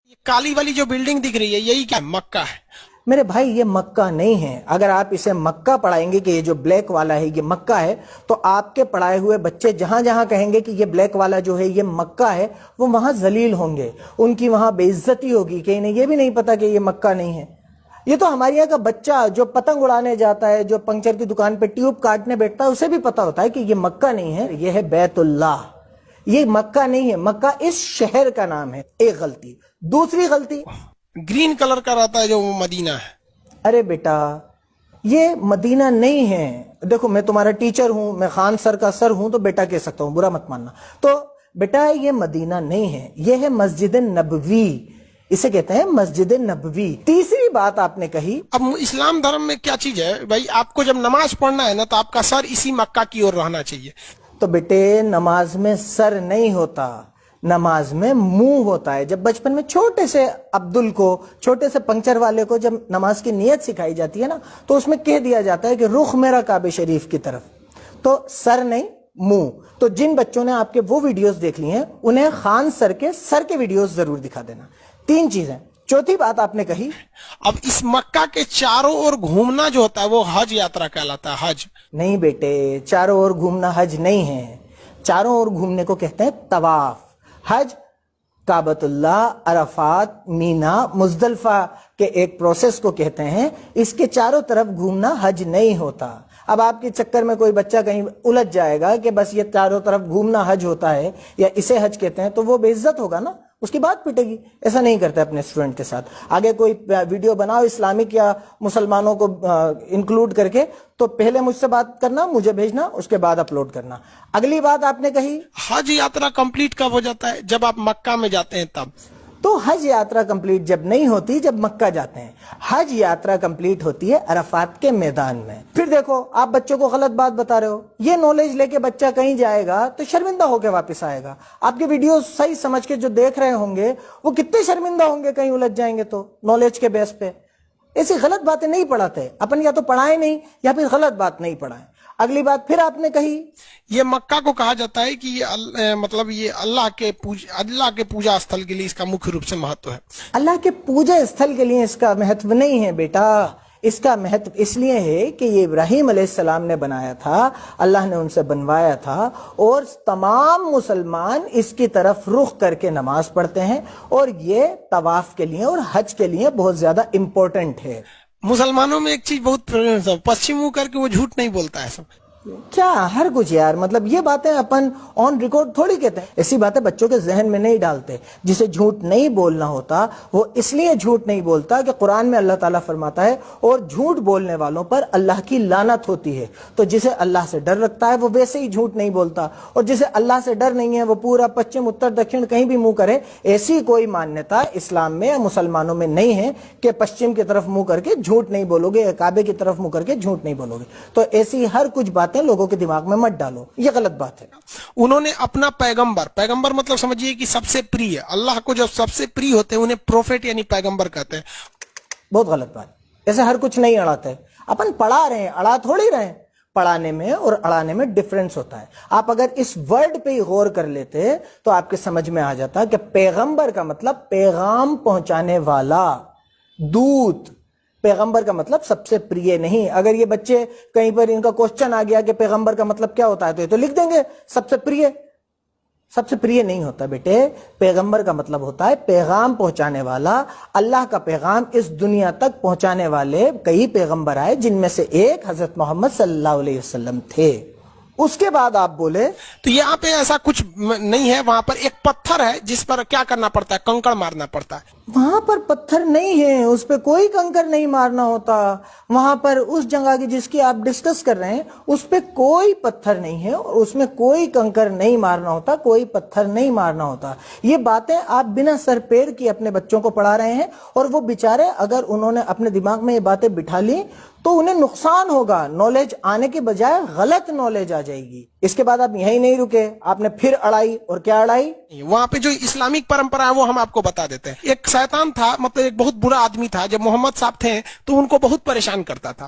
یہ کالی والی جو بلڈنگ دکھ رہی ہے یہی کیا مکہ ہے؟ میرے بھائی یہ مکہ نہیں ہے. اگر آپ اسے مکہ پڑھائیں گے کہ یہ جو بلیک والا ہے یہ مکہ ہے تو آپ کے پڑھائے ہوئے بچے جہاں جہاں کہیں گے کہ یہ بلیک والا جو ہے یہ مکہ ہے وہ وہاں ذلیل ہوں گے, ان کی وہاں بے عزتی ہوگی کہ انہیں یہ بھی نہیں پتا کہ یہ مکہ نہیں ہے. یہ تو ہمارے یہاں کا بچہ جو پتنگ اڑانے جاتا ہے, جو پنکچر کی دکان پہ ٹیوب کاٹنے بیٹھتا ہے, اسے بھی پتا ہوتا ہے کہ یہ مکہ نہیں ہے, یہ ہے بیت اللہ. یہ مکہ نہیں ہے, مکہ اس شہر کا نام ہے. ایک غلطی. دوسری غلطی, گرین کلر کا رہتا ہے جو وہ مدینہ ہے. ارے بیٹا یہ مدینہ نہیں ہے. دیکھو میں تمہارا ٹیچر ہوں, میں خان سر کا سر ہوں تو بیٹا کہہ سکتا ہوں, برا مت ماننا. تو بیٹا یہ مدینہ نہیں ہے, یہ ہے مسجد نبوی, اسے کہتے ہیں مسجد نبوی. تیسری بات آپ نے کہی, اب اسلام دھرم میں کیا چیز ہے بھائی, آپ کو جب نماز پڑھنا ہے نا تو آپ کا سر اسی مکہ کی اور رہنا چاہیے. تو بیٹے نماز میں سر نہیں ہوتا, نماز میں منہ ہوتا ہے. جب بچپن میں چھوٹے سے عبدل کو, چھوٹے سے پنکچر والے کو جب نماز کی نیت سکھائی جاتی ہے نا تو اس میں کہہ دیا جاتا ہے کہ رخ میرا کعبہ شریف کی طرف, تو سر نہیں منہ. تو جن بچوں نے آپ کے وہ ویڈیوز دیکھ لی ہیں انہیں خان سر کے ویڈیوز ضرور دکھا دینا. 3 چیزیں. چوتھی بات آپ نے کہی, اب اس مکہ کے چاروں اور گھومنا جو ہوتا ہے وہ حج یاترا کہلاتا ہے. حج نہیں بیٹے, چاروں اور گھومنا حج نہیں ہے. چاروں اور گھومنے کو کہتے ہیں طواف. حج کعبۃ اللہ, عرفات, مینا, مزدلفہ کے ایک پروسیس کو کہتے ہیں. اس کے چاروں طرف گھومنا حج نہیں ہوتا. اب آپ کے چکر میں کوئی بچہ کہیں الجھ جائے گا کہ بس یہ چاروں طرف گھومنا حج ہوتا ہے یا اسے حج کہتے ہیں, تو وہ بے عزت ہوگا نا, اس کی بات پٹے گی. ایسا نہیں کرتا اپنے اسٹوڈنٹ کے ساتھ. آگے کوئی ویڈیو بناؤ اسلامک یا مسلمانوں کو انکلوڈ کر کے, تو پہلے مجھ سے بات کرنا, مجھے بھیجنا, اس کے بعد اپلوڈ کرنا. اگلی بات آپ نے کہی, حج یاترا کمپلیٹ کب ہو جاتا ہے؟ جب آپ مکہ میں جاتے ہیں تب. تو حج یاترا کمپلیٹ جب نہیں ہوتی جب مکہ جاتے ہیں. حج یاترا کمپلیٹ ہوتی ہے عرفات کے میدان میں. پھر دیکھو آپ بچوں کو غلط بات بتا رہے ہو. یہ نالج لے کے بچہ کہیں جائے گا تو شرمندہ ہو کے واپس آئے گا. آپ کے ویڈیو صحیح سمجھ کے جو دیکھ رہے ہوں گے وہ کتنے شرمندہ ہوں گے کہیں الجھ جائیں گے تو, نالج کے بیس پہ. ایسی غلط باتیں نہیں پڑھاتے اپن, یا تو پڑھائیں نہیں یا پھر غلط بات نہیں پڑھائیں. اگلی بات پھر آپ نے کہی, یہ مکہ کو کہا جاتا ہے کہ یہ مطلب یہ اللہ کے پوجا استھل کے لیے اس کا مکھ روپ سے مہتو ہے. اللہ کے پوجا استھل کے لیے اس کا مہتو نہیں ہے بیٹا. اس کا مہتو اس لیے ہے کہ یہ ابراہیم علیہ السلام نے بنایا تھا, اللہ نے ان سے بنوایا تھا, اور تمام مسلمان اس کی طرف رخ کر کے نماز پڑھتے ہیں, اور یہ طواف کے لیے اور حج کے لیے بہت زیادہ امپورٹنٹ ہے. مسلمانوں میں ایک چیز بہت پشچم منہ کر کے وہ جھوٹ نہیں بولتا ہے. سب کیا ہر کچھ یار, مطلب یہ باتیں اپن آن ریکارڈ تھوڑی کہتے ہیں. ایسی باتیں بچوں کے ذہن میں نہیں ڈالتے. جسے جھوٹ نہیں بولنا ہوتا وہ اس لیے جھوٹ نہیں بولتا کہ قرآن میں اللہ تعالیٰ فرماتا ہے اور جھوٹ بولنے والوں پر اللہ کی لعنت ہوتی ہے. تو جسے اللہ سے ڈر رکھتا ہے وہ ویسے ہی جھوٹ نہیں بولتا, اور جسے اللہ سے ڈر نہیں ہے وہ پورا پچھم اتر دکھن کہیں بھی منہ کرے. ایسی کوئی مانیتا اسلام میں یا مسلمانوں میں نہیں ہے کہ پچھم کی طرف منہ کر کے جھوٹ نہیں بولو گے یا کعبے کی طرف منہ کر کے جھوٹ نہیں بولو گے. تو ایسی ہر کچھ باتیں لوگوں کے دماغ میں مت ڈالو, یہ غلط بات ہے. انہوں نے اپنا پیغمبر مطلب سمجھیے کہ سب سے پری ہے. اللہ کو جو سب سے پری ہوتے ہیں انہیں پروفیٹ یعنی پیغمبر کہتے ہیں. بہت غلط بات. ایسے ہر کچھ نہیں اڑاتے. اپن پڑھا رہے ہیں, اڑا تھوڑی رہے ہیں. پڑھانے میں اور اڑانے میں ڈیفرنس ہوتا ہے. آپ اگر اس ورڈ پہ ہی غور کر لیتے تو آپ کے سمجھ میں آ جاتا کہ پیغمبر کا مطلب پیغام پہنچانے والا, دودھ. پیغمبر کا مطلب سب سے پریے نہیں. اگر یہ بچے کہیں پر ان کا کوسچن آ گیا کہ پیغمبر کا مطلب کیا ہوتا ہے تو یہ تو لکھ دیں گے سب سے پریے. سب سے پریے نہیں ہوتا بیٹے. پیغمبر کا مطلب ہوتا ہے پیغام پہنچانے والا. اللہ کا پیغام اس دنیا تک پہنچانے والے کئی پیغمبر آئے, جن میں سے ایک حضرت محمد صلی اللہ علیہ وسلم تھے. اس کے بعد آپ بولے تو یہاں پہ ایسا کچھ نہیں ہے. وہاں پر ایک پتھر ہے جس پر کیا کرنا پڑتا ہے, کنکڑ مارنا پڑتا ہے. وہاں پر پتھر نہیں ہے, اس پہ کوئی کنکر نہیں مارنا ہوتا. وہاں پر اس جگہ کی جس کی آپ ڈسکس کر رہے ہیں اس پہ کوئی پتھر نہیں ہے اور اس میں کوئی کنکر نہیں مارنا ہوتا, کوئی پتھر نہیں مارنا ہوتا. یہ باتیں آپ بنا سر پیر کی اپنے بچوں کو پڑھا رہے ہیں, اور وہ بیچارے اگر انہوں نے اپنے دماغ میں یہ باتیں بٹھا لی تو انہیں نقصان ہوگا. نالج آنے کے بجائے غلط نالج آ جائے گی. اس کے بعد آپ یہیں نہیں رکے, آپ نے پھر اڑائی. اور کیا اڑائی؟ وہاں پہ جو اسلامک پرمپرا ہے وہ ہم آپ کو بتا دیتے ہیں. ایک شیطان تھا, مطلب ایک بہت برا آدمی تھا. جب محمد صاحب تھے تو ان کو بہت پریشان کرتا تھا.